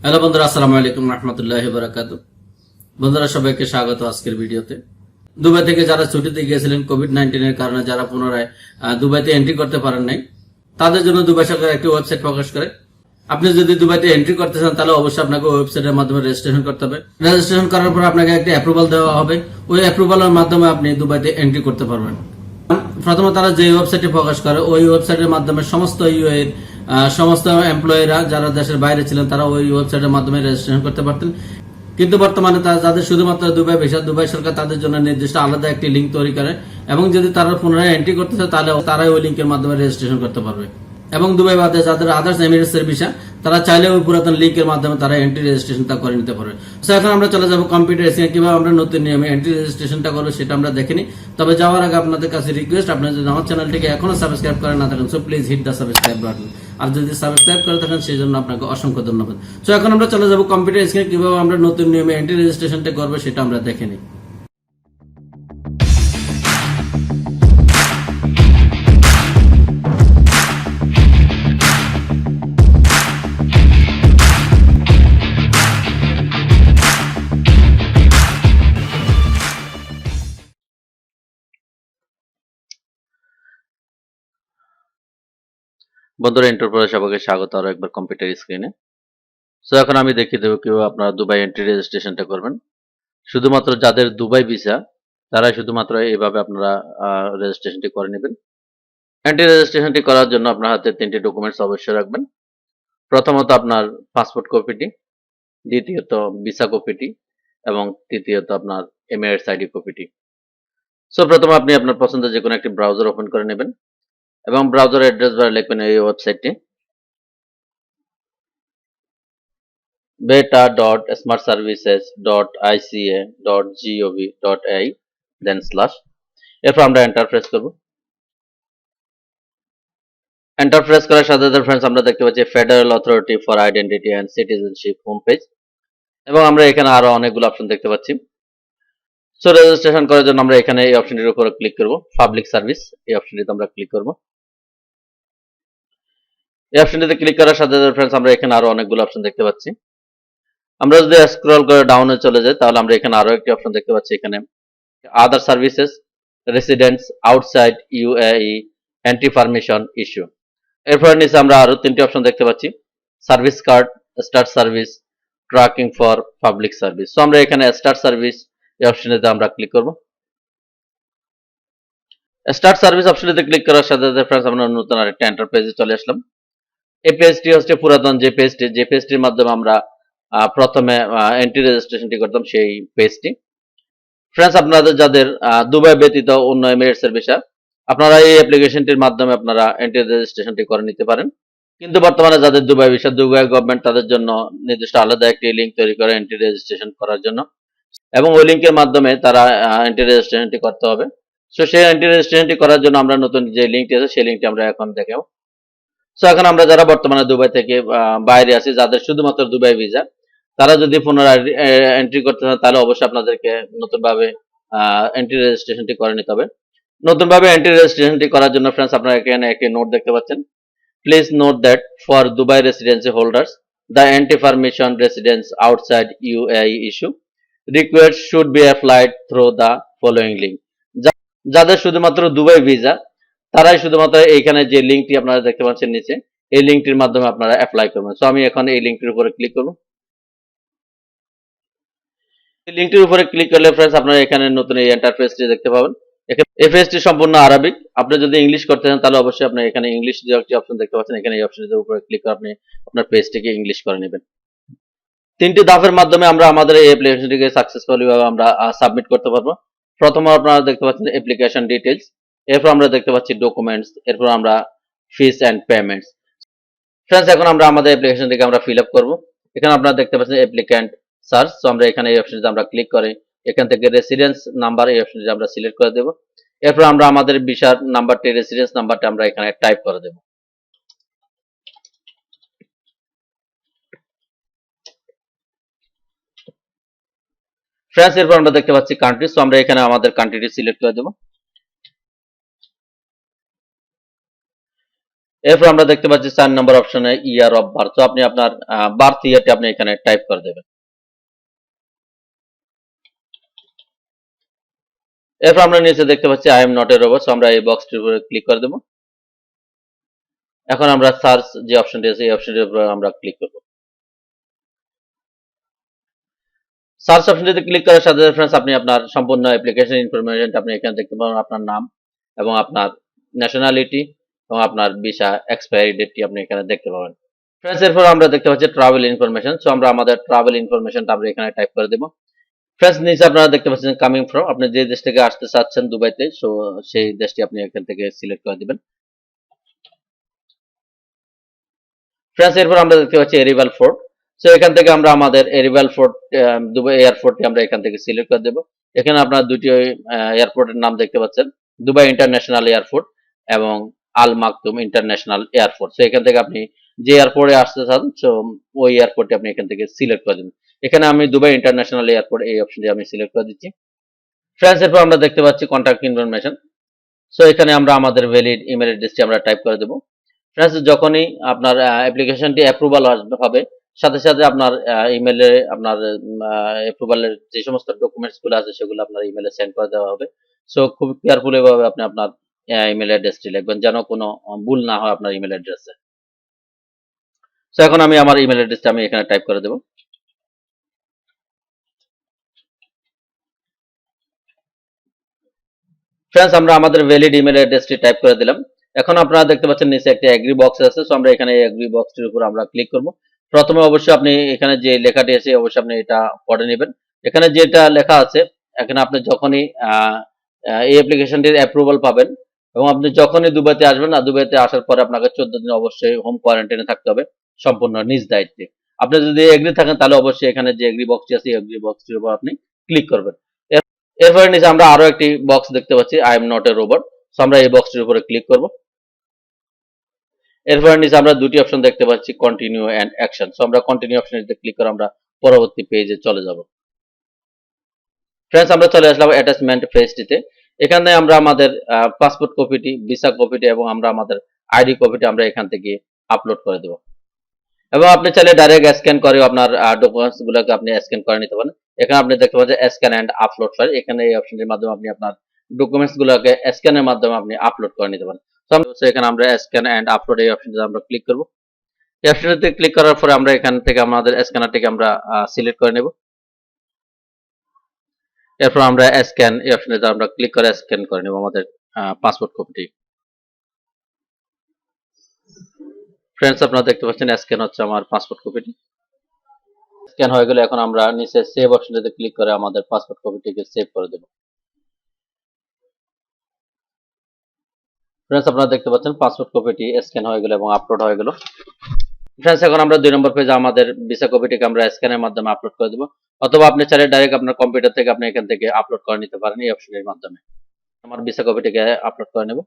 Hello বন্ধুরা, আসসালামু আলাইকুম রহমতুল্লাহি বারাকাতুহু। বন্ধুরা, সবাইকে স্বাগত আজকের ভিডিওতে। দুবাই থেকে যারা ছুটিতে গিয়েছিলেন কোভিড-19 এর কারণে, যারা পুনরায় দুবাইতে এন্ট্রি করতে পারেন নাই, তাদের জন্য দুবাই সরকার একটি ওয়েবসাইট প্রকাশ করে। আপনি যদি দুবাইতে এন্ট্রি করতে চান, তাহলে অবশ্যই আপনাকে ওয়েবসাইটের মাধ্যমে রেজিস্ট্রেশন করতে হবে। রেজিস্ট্রেশন করার পর আপনাকে একটি অ্যাপ্রুভাল দেওয়া হবে। ওই অ্যাপ্রুভালের মাধ্যমে আপনি দুবাইতে এন্ট্রি করতে পারবেন। প্রথমে তারা যে ওয়েবসাইটে প্রকাশ করে, ওই ওয়েবসাইটের মাধ্যমে সমস্ত ইউএর সমস্ত এমপ্লয়িরা যারা দেশের বাইরে ছিলেন, তারা ওই ওয়েবসাইটের মাধ্যমে রেজিস্ট্রেশন করতে পারতেন। কিন্তু বর্তমানে যাদের শুধুমাত্র দুবাই ভিসা, দুবাই সরকার তাদের জন্য নির্দিষ্ট আলাদা একটি লিঙ্ক তৈরি করে, এবং যদি তারা পুনরায় এন্ট্রি করতে চায়, তাহলে তারাই ওই লিঙ্কের মাধ্যমে রেজিস্ট্রেশন করতে পারবে। এবং দুবাই বাদে যাদের আদার্স এমিরেটস এর ভিসা, তারা চাইলে ওই পুরাতন লিঙ্কের মাধ্যমে তারা এন্ট্রি রেজিস্ট্রেশনটা করে নিতে পারবে। তো এখন আমরা চলে যাবো কম্পিউটার স্ক্রিনে কিভাবে আমরা নতুন নিয়মে এন্ট্রি রেজিস্ট্রেশনটা করবো, সেটা আমরা দেখেনি। তবে যাওয়ার আগে আপনাদের কাছে রিকোয়েস্ট, আপনারা যদি আমার চ্যানেলটিকে এখনো সাবস্ক্রাইব করে না থাকেন, so please hit the subscribe button. আর যদি সাবস্ক্রাইব করে থাকেন, সেই জন্য আপনাকে অসংখ্য ধন্যবাদ। তো এখন আমরা চলে যাবো কম্পিউটার স্ক্রিনে কিভাবে আমরা নতুন নিয়মে এন্ট্রি রেজিস্ট্রেশনটা করবো, সেটা আমরা দেখেনি। বন্ধুরা, এন্টারপ্রাইজ সবাইকে স্বাগত আরো একবার কম্পিউটার স্ক্রিনে। সো এখন আমি দেখিয়ে দেবো কিভাবে আপনারা দুবাই এন্ট্রি রেজিস্ট্রেশনটা করবেন। শুধুমাত্র যাদের দুবাই ভিসা, তারাই শুধুমাত্র এইভাবে আপনারা রেজিস্ট্রেশনটি করে নেবেন। এন্ট্রি রেজিস্ট্রেশনটি করার জন্য আপনার হাতে 3টি ডকুমেন্টস অবশ্যই রাখবেন। প্রথমত আপনার পাসপোর্ট কপিটি, দ্বিতীয়ত ভিসা কপিটি, এবং তৃতীয়ত আপনার এমিরেটস আইডি কপিটি। সো প্রথমে আপনি আপনার পছন্দের যে কোনো একটি ব্রাউজার ওপেন করে নেবেন এবং ব্রাউজার অ্যাড্রেস বারে লিখবেন এই ওয়েবসাইটটি beta.smartservices.ica.gov.ai, দেন স্ল্যাশ। এরপর আমরা এন্টার প্রেস করব। এন্টার প্রেস করার সাথে সাথে ফ্রেন্ডস আমরা দেখতে পাচ্ছি federal authority for identity and citizenship home page, এবং আমরা এখানে আরো অনেকগুলো অপশন দেখতে পাচ্ছি। সো রেজিস্ট্রেশন করার জন্য আমরা এখানে এই অপশনটির উপর ক্লিক করব, পাবলিক সার্ভিস। এই অপশনটিতে আমরা ক্লিক করব। এই অপশনটিতে ক্লিক করার সাথে সাথে ফ্রেন্ডস আমরা এখানে আরো অনেকগুলো অপশন দেখতে পাচ্ছি। আমরা যদি স্ক্রল করে ডাউনে চলে যাই, তাহলে আমরা এখানে আরো একটি অপশন দেখতে পাচ্ছি। এখানে other services, residents outside UAE, entry permission issue. এরপর নিচে আমরা আরো 3টি অপশন দেখতে পাচ্ছি, service card, start service, tracking for public service. So আমরা এখানে স্টার্ট সার্ভিস এই অপশনটিতে আমরা ক্লিক করব। স্টার্ট সার্ভিস অপশনটিতে ক্লিক করার সাথে সাথে ফ্রেন্ডস আমরা নতুন আরেকটা এন্টার পেজে চলে আসলাম। এই পেজটি হচ্ছে পুরাতন যে পেজটির মাধ্যমে আমরা প্রথমে এন্ট্রি রেজিস্ট্রেশনটি করতাম, সেই পেজটি। ফ্রেন্ডস, আপনাদের যাদের দুবাই ব্যতীত অন্য এমিরেটস এর ভিসা, আপনারা এই অ্যাপ্লিকেশনটির মাধ্যমে আপনারা এন্ট্রি রেজিস্ট্রেশনটি করে নিতে পারেন। কিন্তু বর্তমানে যাদের দুবাই ভিসা, দুবাই গভর্নমেন্ট তাদের জন্য নির্দিষ্ট আলাদা একটি লিঙ্ক তৈরি করে এন্ট্রি রেজিস্ট্রেশন করার জন্য, এবং ওই লিঙ্কের মাধ্যমে তারা এন্ট্রি রেজিস্ট্রেশনটি করতে হবে। সো সেই এন্ট্রি রেজিস্ট্রেশনটি করার জন্য আমরা নতুন যে লিঙ্কটি আছে, সেই লিঙ্কটি আমরা এখন দেখাবো। সো এখন আমরা যারা বর্তমানে দুবাই থেকে বাইরে আছি, যাদের শুধুমাত্র দুবাই ভিসা, তারা যদি পুনরায় এন্ট্রি করতে চান, তাহলে অবশ্যই আপনাদেরকে নতুনভাবে এন্ট্রি রেজিস্ট্রেশনটি করে নিতে হবে। নতুনভাবে এন্ট্রি রেজিস্ট্রেশনটি করার জন্য ফ্রেন্ডস আপনারা এখানে একটি নোট দেখতে পাচ্ছেন। Please note that for Dubai residency holders the entry permission residence outside UAE issue request should be applied through the following link. যাদের শুধুমাত্র দুবাই ভিসা, তারাই শুধুমাত্র এইখানে যে লিঙ্কটি আপনারা দেখতে পাচ্ছেন নিচে, এই লিঙ্কটির মাধ্যমে আপনারা অ্যাপ্লাই করবেন। সো আমি এখন এই লিঙ্কটির উপরে ক্লিক করব। এই লিঙ্কটির উপরে ক্লিক করলে ফ্রেন্ডস আপনারা এখানে নতুন এই ইন্টারফেসটি দেখতে পাবেন। এই পেজটি সম্পূর্ণ আরবিক। আপনি যদি ইংলিশ করতে চান, তাহলে অবশ্যই আপনি এখানে ইংলিশ যে একটি অপশন দেখতে পাচ্ছেন, এখানে এই অপশনের উপরে ক্লিক করে আপনি আপনার পেজটিকে ইংলিশ করে নেবেন। 3টি ধাপের মাধ্যমে আমরা আমাদের এই অ্যাপ্লিকেশনটিকে সাকসেসফুলি ভাবে আমরা সাবমিট করতে পারবো। প্রথমে আপনারা দেখতে পাচ্ছেন অ্যাপ্লিকেশন ডিটেইলস, এরপর আমরা দেখতে পাচ্ছি ডকুমেন্টস, এরপর আমরা ফিস এন্ড পেমেন্টস। ফ্রেন্ডস, এখন আমরা আমাদের অ্যাপ্লিকেশনটিকে আমরা ফিল আপ করবো। এখানে আপনারা দেখতে পাচ্ছেন অ্যাপ্লিক্যান্ট সার্চ। সো আমরা এখানে এই অপশনটিতে আমরা ক্লিক করে এখান থেকে রেসিডেন্স নাম্বার এই অপশনটি আমরা সিলেক্ট করে দেব। এরপর আমরা আমাদের ভিসার নাম্বারটি, রেসিডেন্স নাম্বারটা আমরা এখানে টাইপ করে দেব। ফ্রেন্ডস, এরপর আমরা দেখতে পাচ্ছি কান্ট্রি। সো আমরা এখানে আমাদের কান্ট্রিটি সিলেক্ট করে দেব। এরপর আমরা দেখতে পাচ্ছি 4 নম্বর অপশনে ইয়ার অফ বার্থ। তো আপনি আপনার বার্থ ইয়ারটি আপনি এখানে টাইপ করে দেবেন। এরপর আমরা নিচে দেখতে পাচ্ছি I am not a robot. So আমরা এই বক্সটির উপরে ক্লিক করে দেব। এখন আমরা সার্চ যে অপশনটি আছে এই অপশনটির উপর আমরা ক্লিক করব। সার্চ অপশনটিতে ক্লিক করার সাথে সাথে ফ্রেন্ডস আপনি আপনার সম্পূর্ণ অ্যাপ্লিকেশন ইনফরমেশনটা আপনি এখানে দেখতে পাবেন। আপনার নাম এবং আপনার ন্যাশনালিটি এবং আপনার ভিসা এক্সপায়ারি ডেটটি আপনি এখানে দেখতে পাবেন। ফ্রেন্ডস এরপর আমরা দেখতে পাচ্ছি ট্রাভেল ইনফরমেশন। সো আমরা আমাদের ট্রাভেল ইনফরমেশনটা আমরা এখানে টাইপ করে দেব। ফ্রেন্ডস নিচে আপনারা দেখতে পাচ্ছেন কামিং ফ্রম, আপনি যে দেশ থেকে আসতে চাচ্ছেন দুবাইতে, সো সেই দেশটি আপনি এখান থেকে সিলেক্ট করে দিবেন। ফ্রেন্ডস এরপর আমরা দেখতে পাচ্ছি এরিভাল ফোর্ট। সো এখান থেকে আমরা আমাদের এরিভাল ফোর্ট দুবাই এয়ারপোর্টটি আমরা এখান থেকে সিলেক্ট করে দেব। এখানে আপনারা দুটি এয়ারপোর্টের নাম দেখতে পাচ্ছেন, দুবাই ইন্টারন্যাশনাল এয়ারপোর্ট এবং আল মাকতুম ইন্টারন্যাশনাল এয়ারপোর্ট। সো এখান থেকে আপনি যে এয়ারপোর্টে আসতে চান সো ওই এয়ারপোর্টটি আপনি এখান থেকে সিলেক্ট করে দেবেন। এখানে আমি দুবাই ইন্টারন্যাশনাল এয়ারপোর্ট এই অপশনটি আমি সিলেক্ট করে দিচ্ছি। ফ্রেন্ডস এরপর আমরা দেখতে পাচ্ছি কন্ট্যাক্ট ইনফরমেশন। সো এখানে আমরা আমাদের ভ্যালিড ইমেল অ্যাড্রেসটি আমরা টাইপ করে দেব। ফ্রেন্ডস যখনই আপনার অ্যাপ্লিকেশনটি অ্যাপ্রুভাল হবে সাথে সাথে আপনার ইমেলে আপনার অ্যাপ্রুভালের যে সমস্ত ডকুমেন্টস গুলো আছে সেগুলো আপনার ইমেলে সেন্ড করে দেওয়া হবে। সো খুব কেয়ারফুলি ভাবে আপনি আপনার ইমেল অ্যাড্রেসটি লিখবেন যেন কোনো ভুল না হয় আপনার ইমেল অ্যাড্রেসে। সো এখন আমি আমার ইমেল অ্যাড্রেসটা আমি এখানে টাইপ করে দেব। ফ্রেন্ডস আমরা আমাদের ভ্যালিড ইমেল অ্যাড্রেসটি টাইপ করে দিলাম। এখন আপনারা দেখতে পাচ্ছেন নিচে একটা এগ্রি বক্স আছে। সো আমরা এখানে এগ্রি বক্সটির উপর আমরা ক্লিক করব। প্রথমে অবশ্যই আপনি এখানে যে লেখাটি আছে অবশ্যই আপনি এটা পড়ে নেবেন। এখানে যেটা লেখা আছে এখানে আপনি যখনই এই অ্যাপ্লিকেশনটির অ্যাপ্রুভাল পাবেন এবং আপনি যখনই দুবাইতে আসবেন না, দুবাইতে আসার পরে আপনাকে 14 দিন অবশ্যই হোম কোয়ারেন্টাইনে থাকতে হবে সম্পূর্ণ নিজ দায়িত্বে। আপনি যদি এগ্রি থাকেন তাহলে অবশ্যই এখানে যে এগ্রি বক্সটি আছে এগ্রি বক্সটির উপর আপনি ক্লিক করবেন। এরপরে নিচে আমরা আরো একটি বক্স দেখতে পাচ্ছি I am not a robot. So আমরা এই বক্সটির উপরে ক্লিক করব। এরপরে নিচে আমরা দুটি অপশন দেখতে পাচ্ছি কন্টিনিউ এন্ড অ্যাকশন। সো আমরা কন্টিনিউ অপশনে ক্লিক করে আমরা পরবর্তী পেজে চলে যাব। ফ্রেন্ডস আমরা চলে আসলাম অ্যাটাচমেন্ট পেজটিতে। এখানে আমরা আমাদের পাসপোর্ট কপিটি, ভিসা কপিটি এবং আমরা আমাদের আইডি কপিটি আমরা এখান থেকে আপলোড করে দেব। এবং আপনি চাইলে ডাইরেক্ট স্ক্যান করে আপনার ডকুমেন্টস গুলোকে আপনি স্ক্যান করে নিতে পারেন। এখানে আপনি দেখতে পাচ্ছেন স্ক্যান এন্ড আপলোড ফাইল। এখানে এই অপশনটির মাধ্যমে আপনি আপনার ডকুমেন্টস গুলোকে স্ক্যানের মাধ্যমে আপনি আপলোড করে নিতে পারেন। তো এখানে আমরা স্ক্যান এন্ড আপলোড এই অপশনটিতে আমরা ক্লিক করব। এই অপশনটিতে ক্লিক করার পরে আমরা এখান থেকে আমাদের স্ক্যানারটিকে আমরা সিলেক্ট করে নেব। এরপর আমরা স্ক্যান এই অপশনটিতে আমরা ক্লিক করে স্ক্যান করে নেব আমাদের পাসপোর্ট কপিটি। ফ্রেন্ডস আপনারা দেখতে পাচ্ছেন স্ক্যান হচ্ছে আমার পাসপোর্ট কপিটি। স্ক্যান হয়ে গেলে এখন আমরা নিচে সেভ অপশনটিতে ক্লিক করে আমাদের পাসপোর্ট কপিটিকে সেভ করে দেব। ফ্রেন্ডস আপনারা দেখতে পাচ্ছেন পাসপোর্ট কপিটি স্ক্যান হয়ে গেল এবং আপলোড হয়ে গেল। ফ্রেন্ডস এখন আমরা 2 নম্বর পেজে আমাদের ভিসা কপিটিকে আমরা স্ক্যানের মাধ্যমে আপলোড করে দেব, অথবা আপনি চাইলে ডাইরেক্ট আপনার কম্পিউটার থেকে আপনি এখান থেকে আপলোড করে নিতে পারেন এই অপশনের মাধ্যমে। আমার ভিসা কপিটিকে আপলোড করে নেব।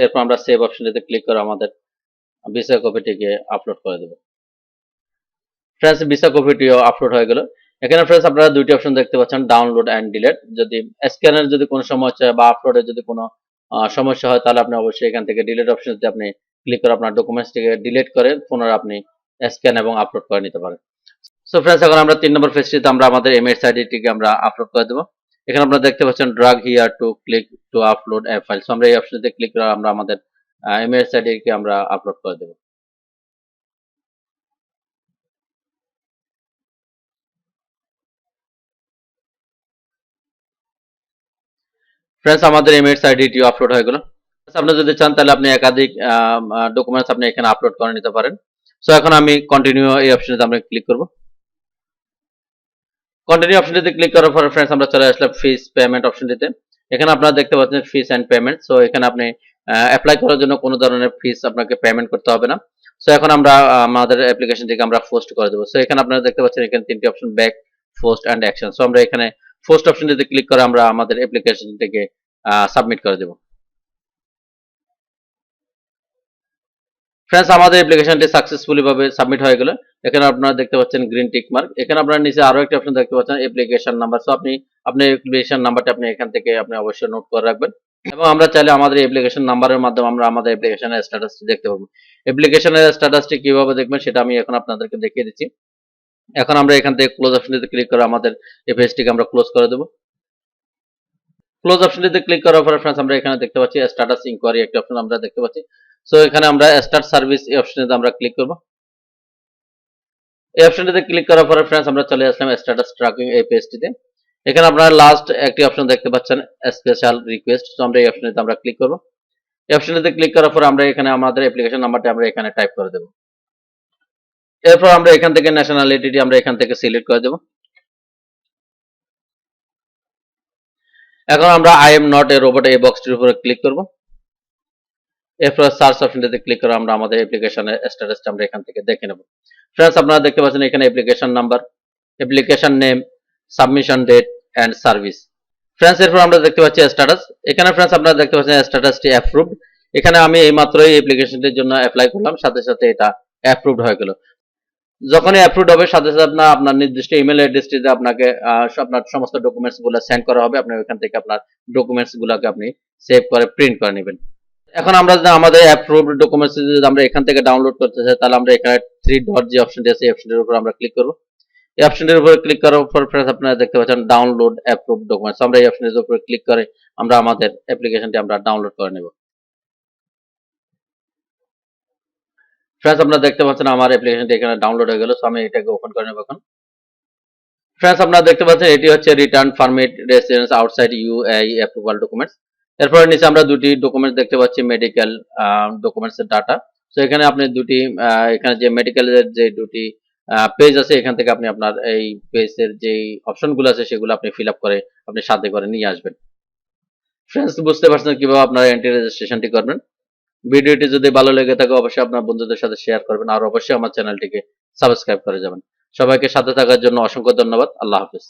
এরপর আমরা সেভ অপশনটিতে ক্লিক করে আমাদের ভিসা কপিটিকে আপলোড করে দেব। ফ্রেন্ডস ভিসা কপিটিও আপলোড হয়ে গেল। এখানে ফ্রেন্ডস আপনারা দুইটি অপশন দেখতে পাচ্ছেন, ডাউনলোড এন্ড ডিলিট। যদি স্ক্যানের যদি কোনো সমস্যা বা আপলোডে যদি কোনো সমস্যা হয় তাহলে আপনি অবশ্যই এখান থেকে ডিলিট অপশনতে আপনি ক্লিক করে আপনার ডকুমেন্টসটিকে ডিলিট করে পুনরায় আপনি স্ক্যান এবং আপলোড করে নিতে পারেন। সো ফ্রেন্ডস এখন আমরা 3 নম্বর পেজটিতে আমরা আমাদের এমএস আইডিটিকে আমরা আপলোড করে দেব। এখানে আপনারা দেখতে পাচ্ছেন drug here two click to upload A file. So আমরা এই অপশনটিতে ক্লিক করে আমরা আমাদের এমএস আইডিকে আমরা আপলোড করে দেব। ফ্রেন্ডস আমাদের এমএস আইডিটিও আপলোড হয়ে গেল। আপনি যদি চান তাহলে আপনি একাধিক ডকুমেন্টস আপনি এখানে আপলোড করে নিতে পারেন। সো এখন আমি কন্টিনিউ এই অপশনটিতে আমরা ক্লিক করব। কন্টিনিউ অপশনটিতে ক্লিক করার পরে ফ্রেন্ডস আমরা চলে আসলাম ফিস পেমেন্ট অপশনটিতে। এখানে আপনারা দেখতে পাচ্ছেন ফিস এন্ড পেমেন্ট। সো এখানে আপনি অ্যাপ্লাই করার জন্য কোনো ধরনের ফিস আপনাকে পেমেন্ট করতে হবে না। সো এখন আমরা আমাদের অ্যাপ্লিকেশনটিকে আমরা পোস্ট করে দেব। সো এখানে আপনারা দেখতে পাচ্ছেন এখানে তিনটি option back, post and action. So আমরা এখানে পোস্ট অপশনটিতে ক্লিক করে আমরা আমাদের অ্যাপ্লিকেশনটিকে সাবমিট করে দেব। ফ্রেন্ডস, আমাদের অ্যাপ্লিকেশনটি সাকসেসফুলি ভাবে সাবমিট হয়ে গেল। এখানে আপনারা দেখতে পাচ্ছেন গ্রিন টিক মার্ক। এখানে আপনারা নিচে আরো একটা অপশন দেখতে পাচ্ছেন অ্যাপ্লিকেশন নাম্বার। সো আপনি আপনার অ্যাপ্লিকেশন নাম্বারটা আপনি এখান থেকে আপনি অবশ্যই নোট করে রাখবেন। এবং আমরা চাইলে আমাদের অ্যাপ্লিকেশন নাম্বারের মাধ্যমে আমরা আমাদের অ্যাপ্লিকেশনের স্ট্যাটাসটি দেখতে পাবো। অ্যাপ্লিকেশনের স্ট্যাটাসটি কিভাবে দেখবেন সেটা আমি এখন আপনাদেরকে দেখিয়ে দিচ্ছি। এখন আমরা এখান থেকে ক্লোজ অপশনটিতে ক্লিক করে আমাদের এই পেজটিকে আমরা ক্লোজ করে দেবো। ক্লোজ অপশনটিতে ক্লিক করার পরে ফ্রেন্ডস আমরা এখানে দেখতে পাচ্ছি স্ট্যাটাস ইনকোয়ারি একটা অপশন আমরা দেখতে পাচ্ছি। সো এখানে আমরা স্টার্ট সার্ভিস এই অপশনটিতে আমরা ক্লিক করব। এই অপশনটিতে ক্লিক করার পরে ফ্রেন্ডস আমরা চলে আসলাম স্ট্যাটাস ট্র্যাকিং এই পেজটিতে। এখানে আপনারা লাস্ট একটি অপশন দেখতে পাচ্ছেন স্পেশাল রিকোয়েস্ট। সো আমরা এই অপশনটিতে আমরা ক্লিক করব। এই অপশনটিতে ক্লিক করার পরে আমরা এখানে আমাদের অ্যাপ্লিকেশন নাম্বারটি আমরা এখানে টাইপ করে দেব। এরপর আমরা এখান থেকে ন্যাশনালিটি আমরা এখান থেকে সিলেক্ট করে দেব। এখন আমরা I am not a robot এই বক্সটির উপরে ক্লিক করব। এরপর সার্চ অপশনটিতে ক্লিক করে আমরা আমাদের অ্যাপ্লিকেশনের স্ট্যাটাসটা আমরা এখান থেকে দেখে নেব। ফ্রেন্ডস, আপনারা দেখতে পাচ্ছেন এখানে application number, application name, submission date and service. Friends, এরপর আমরা দেখতে পাচ্ছি স্ট্যাটাস। এখানে ফ্রেন্ডস আপনারা দেখতে পাচ্ছেন স্ট্যাটাসটি অ্যাপ্রুভড। এখানে আমি এইমাত্রই অ্যাপ্লিকেশনটির জন্য অ্যাপ্লাই করলাম, সাথে সাথে এটা অ্যাপ্রুভড হয়ে গেল। যখনই অ্যাপ্রুভড হবে সাথে সাথে আপনার নির্দিষ্ট ইমেল অ্যাড্রেসটিতে আপনাকে আপনার সমস্ত ডকুমেন্টস গুলো সেন্ড করা হবে। আপনি ওইখান থেকে আপনার ডকুমেন্টস গুলোকে আপনি সেভ করে প্রিন্ট করে নেবেন। এখন আমরা যদি আমাদের অ্যাপ্রুভড ডকুমেন্টস যদি আমরা এখান থেকে ডাউনলোড করতে চাই, তাহলে আমরা এখানে থ্রি ডট যে অপশনটি আছে এই অপশনটির উপর আমরা ক্লিক করব। এই অপশনটির উপরে ক্লিক করার পর ফ্রেন্ডস আপনারা দেখতে পাচ্ছেন ডাউনলোড অ্যাপ্রুভড ডকুমেন্টস। আমরা এই অপশনের উপরে ক্লিক করে আমরা আমাদের অ্যাপ্লিকেশনটি আমরা ডাউনলোড করে নেব। ফ্রেন্ডস, আপনারা দেখতে পাচ্ছেন আমার অ্যাপ্লিকেশনটি এখানে ডাউনলোড হয়ে গেল। সো আমি এটাকে ওপেন করে নেব এখন। ফ্রেন্ডস, আপনারা দেখতে পাচ্ছেন এটি হচ্ছে return permit residence outside UAE approval documents. এরপরে নিচে আমরা দুটি ডকুমেন্টস দেখতে পাচ্ছি মেডিকেল ডকুমেন্টস এর ডাটা। সো এখানে আপনি দুটি এখানে যে মেডিকেলের যে দুটি পেজ আছে এখান থেকে আপনি আপনার এই পেজের যে অপশনগুলো আছে সেগুলো আপনি ফিল আপ করে আপনি সাথে করে নিয়ে আসবেন। ফ্রেন্ডস, বুঝতে পারছেন কিভাবে আপনারা এন্ট্রি রেজিস্ট্রেশনটি করবেন। ভিডিওটি যদি ভালো লেগে থাকে অবশ্যই আপনার বন্ধুদের সাথে শেয়ার করবেন আর অবশ্যই আমার চ্যানেলটিকে সাবস্ক্রাইব করে যাবেন। সবাইকে সাথে থাকার জন্য অসংখ্য ধন্যবাদ। আল্লাহ হাফেজ।